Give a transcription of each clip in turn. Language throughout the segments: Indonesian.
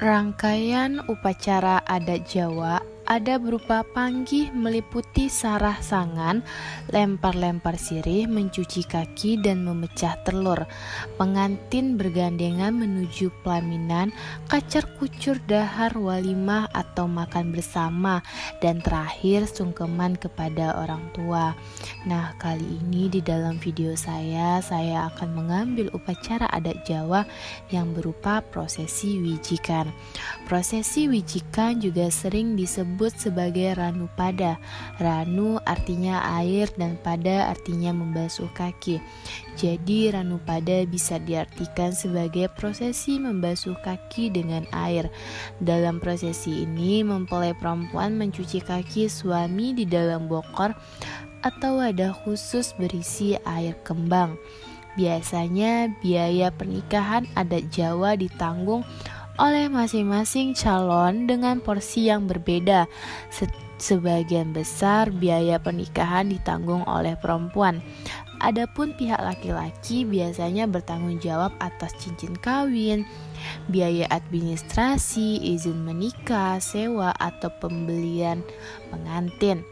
Rangkaian upacara adat Jawa ada berupa panggih meliputi sarah sangan, lempar-lempar sirih, mencuci kaki, dan memecah telur. Pengantin bergandengan menuju pelaminan, kacar kucur dahar walimah atau makan bersama, dan terakhir sungkeman kepada orang tua. Nah, kali ini di dalam video saya akan mengambil upacara adat Jawa yang berupa prosesi wijikan. Prosesi wijikan juga sering disebut sebagai ranu pada. Ranu artinya air dan pada artinya membasuh kaki. Jadi ranu pada bisa diartikan sebagai prosesi membasuh kaki dengan air. Dalam prosesi ini mempelai perempuan mencuci kaki suami di dalam bokor atau wadah khusus berisi air kembang. Biasanya biaya pernikahan adat Jawa ditanggung oleh masing-masing calon dengan porsi yang berbeda. Sebagian besar biaya pernikahan ditanggung oleh perempuan. Adapun pihak laki-laki biasanya bertanggung jawab atas cincin kawin, biaya administrasi, izin menikah, sewa, atau pembelian pengantin.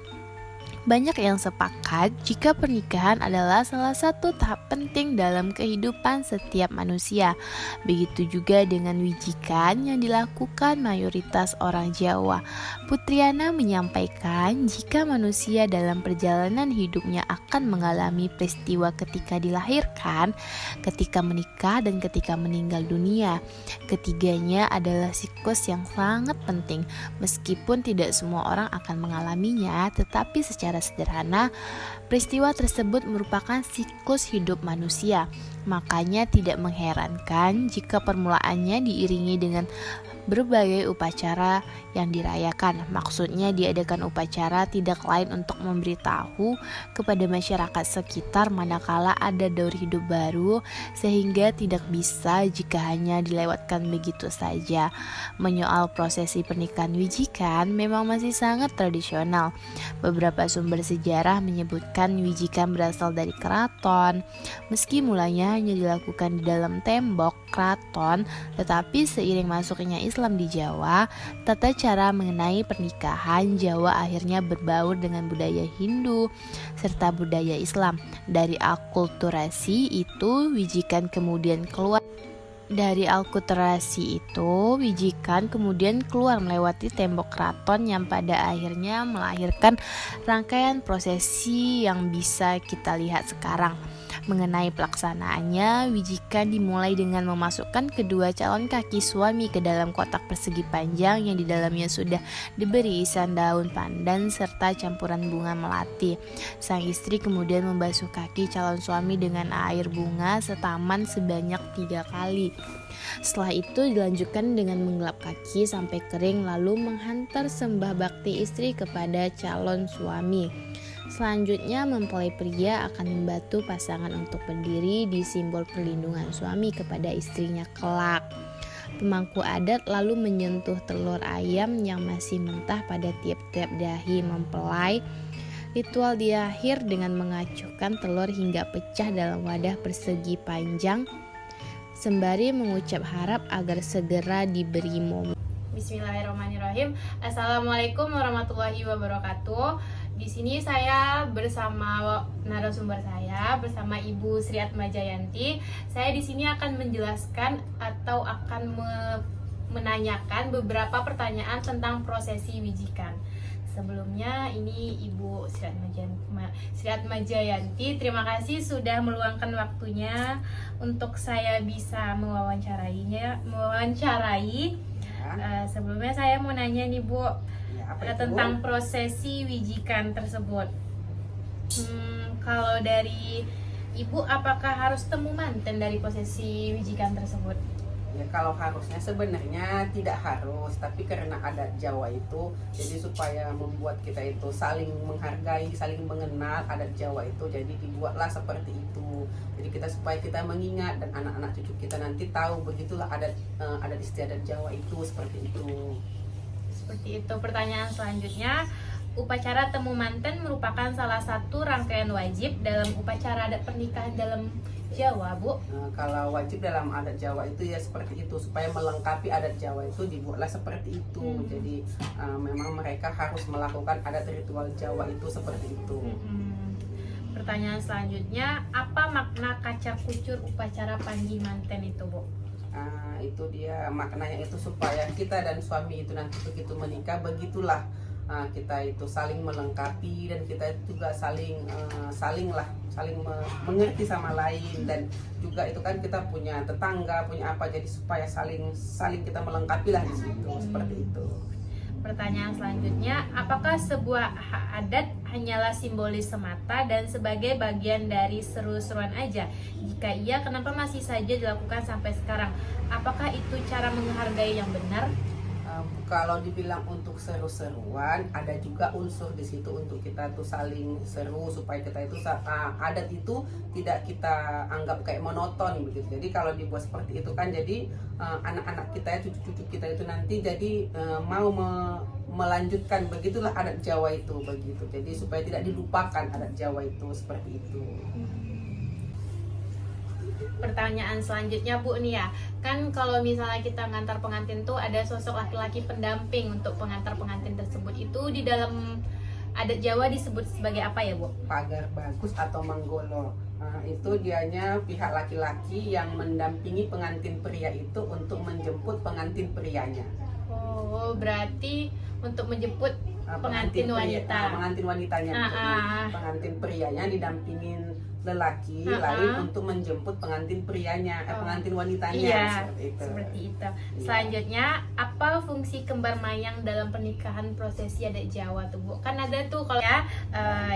Banyak yang sepakat jika pernikahan adalah salah satu tahap penting dalam kehidupan setiap manusia. Begitu juga dengan wijikan yang dilakukan mayoritas orang Jawa. Putriana menyampaikan jika manusia dalam perjalanan hidupnya akan mengalami peristiwa ketika dilahirkan, ketika menikah, dan ketika meninggal dunia. Ketiganya adalah siklus yang sangat penting. Meskipun tidak semua orang akan mengalaminya, tetapi secara sederhana, peristiwa tersebut merupakan siklus hidup manusia. Makanya tidak mengherankan jika permulaannya diiringi dengan berbagai upacara yang dirayakan. Maksudnya diadakan upacara tidak lain untuk memberitahu kepada masyarakat sekitar manakala ada daur hidup baru, sehingga tidak bisa jika hanya dilewatkan begitu saja. Menyoal prosesi pernikahan wijikan memang masih sangat tradisional. Beberapa sumber sejarah menyebutkan wijikan berasal dari keraton. Meski mulanya hanya dilakukan di dalam tembok keraton, tetapi seiring masuknya Islam di Jawa, tata cara mengenai pernikahan Jawa akhirnya berbaur dengan budaya Hindu serta budaya Islam. Dari akulturasi itu, wijikan kemudian keluar melewati tembok keraton yang pada akhirnya melahirkan rangkaian prosesi yang bisa kita lihat sekarang. Mengenai pelaksanaannya, wijikan dimulai dengan memasukkan kedua calon kaki suami ke dalam kotak persegi panjang yang di dalamnya sudah diberi isian daun pandan serta campuran bunga melati. Sang istri kemudian membasuh kaki calon suami dengan air bunga setaman sebanyak 3 kali. Setelah itu dilanjutkan dengan menggelap kaki sampai kering, lalu menghantar sembah bakti istri kepada calon suami. Selanjutnya, mempelai pria akan membantu pasangan untuk berdiri di simbol perlindungan suami kepada istrinya kelak. Pemangku adat lalu menyentuh telur ayam yang masih mentah pada tiap-tiap dahi mempelai. Ritual diakhir dengan mengacuhkan telur hingga pecah dalam wadah persegi panjang, sembari mengucap harap agar segera diberi momen. Bismillahirrahmanirrahim. Assalamualaikum warahmatullahi wabarakatuh. Di sini saya bersama narasumber saya, bersama Ibu Sri Atmajayanti. Saya di sini akan menjelaskan atau akan menanyakan beberapa pertanyaan tentang prosesi wijikan. Sebelumnya ini Ibu Sri Atmajayanti, terima kasih sudah meluangkan waktunya untuk saya bisa mewawancarai. Sebelumnya saya mau nanya nih Bu, tentang prosesi wijikan tersebut. Kalau dari Ibu, apakah harus temu manten dari prosesi wijikan tersebut? Ya, kalau harusnya sebenarnya tidak harus, tapi karena adat Jawa itu, jadi supaya membuat kita itu saling menghargai, saling mengenal adat Jawa itu, jadi dibuatlah seperti itu. Jadi supaya kita mengingat dan anak-anak cucu kita nanti tahu, begitulah adat istiadat Jawa itu, seperti itu. Seperti itu. Pertanyaan selanjutnya, upacara temu manten merupakan salah satu rangkaian wajib dalam upacara adat pernikahan dalam Jawa, Bu? Kalau wajib dalam adat Jawa itu ya seperti itu, supaya melengkapi adat Jawa itu dibuatlah seperti itu. Jadi memang mereka harus melakukan adat ritual Jawa itu seperti itu. Pertanyaan selanjutnya, apa makna kacar kucur upacara panggih manten itu, Bu? Itu dia maknanya itu supaya kita dan suami itu nanti begitu menikah begitulah kita itu saling melengkapi, dan kita juga saling mengerti sama lain, dan juga itu kan kita punya tetangga, punya apa, jadi supaya saling kita melengkapi lah di situ, seperti itu. Pertanyaan selanjutnya, apakah sebuah adat hanyalah simbolis semata dan sebagai bagian dari seru-seruan aja? Jika iya, kenapa masih saja dilakukan sampai sekarang? Apakah itu cara menghargai yang benar? Kalau dibilang untuk seru-seruan, ada juga unsur di situ untuk kita tuh saling seru, supaya kita itu adat itu tidak kita anggap kayak monoton begitu. Jadi kalau dibuat seperti itu kan jadi anak-anak kita ya, cucu-cucu kita itu nanti jadi mau melanjutkan begitulah adat Jawa itu begitu. Jadi supaya tidak dilupakan adat Jawa itu seperti itu. Pertanyaan selanjutnya, Bu, nih ya, kan kalau misalnya kita ngantar pengantin tuh ada sosok laki-laki pendamping untuk pengantar pengantin tersebut, itu di dalam adat Jawa disebut sebagai apa ya, Bu? Pagar bagus atau manggolo. Itu dianya pihak laki-laki yang mendampingi pengantin pria itu untuk menjemput pengantin prianya. Oh, berarti untuk menjemput pengantin wanita. Pengantin wanitanya. Pengantin prianya didampingin lelaki lain untuk menjemput pengantin prianya, pengantin wanitanya. Iya, seperti itu. Selanjutnya, apa fungsi kembar mayang dalam pernikahan prosesi adat Jawa tuh, Bu? Kan ada tuh kalau ya,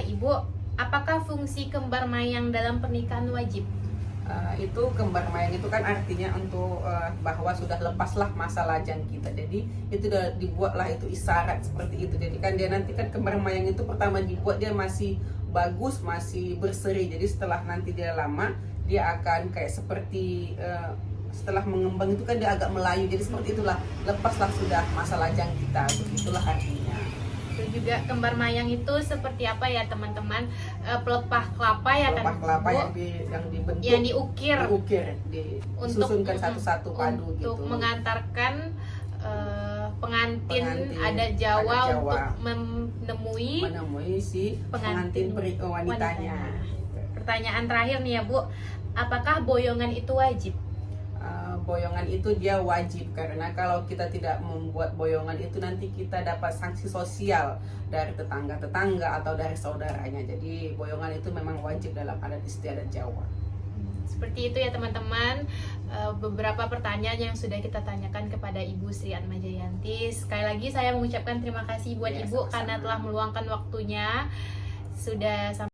Ibu, apakah fungsi kembar mayang dalam pernikahan wajib? Itu kembar mayang itu kan artinya untuk bahwa sudah lepaslah masa lajang kita, jadi itu udah dibuatlah itu isyarat seperti itu. Jadi kan dia nanti kan kembar mayang itu pertama dibuat dia masih bagus, masih berseri, jadi setelah nanti dia lama dia akan kayak seperti setelah mengembang itu kan dia agak melayu, jadi seperti itulah, lepaslah sudah masa lajang kita, begitulah artinya. Itu juga kembar mayang itu seperti apa ya teman-teman? Pelepah kelapa ya, pelepah kan, kelapa Bu? yang dibentuk, yang diukir disusunkan satu-satu padu untuk gitu, mengantarkan pengantin adat Jawa untuk menemui si pengantin wanitanya. Pertanyaan terakhir nih ya, Bu, apakah boyongan itu wajib? Boyongan itu dia wajib, karena kalau kita tidak membuat boyongan itu nanti kita dapat sanksi sosial dari tetangga-tetangga atau dari saudaranya. Jadi boyongan itu memang wajib dalam adat istiadat Jawa. Seperti itu ya teman-teman, beberapa pertanyaan yang sudah kita tanyakan kepada Ibu Sri Atma Jayanti. Sekali lagi saya mengucapkan terima kasih buat Ibu, sama-sama, karena telah meluangkan waktunya sudah sampai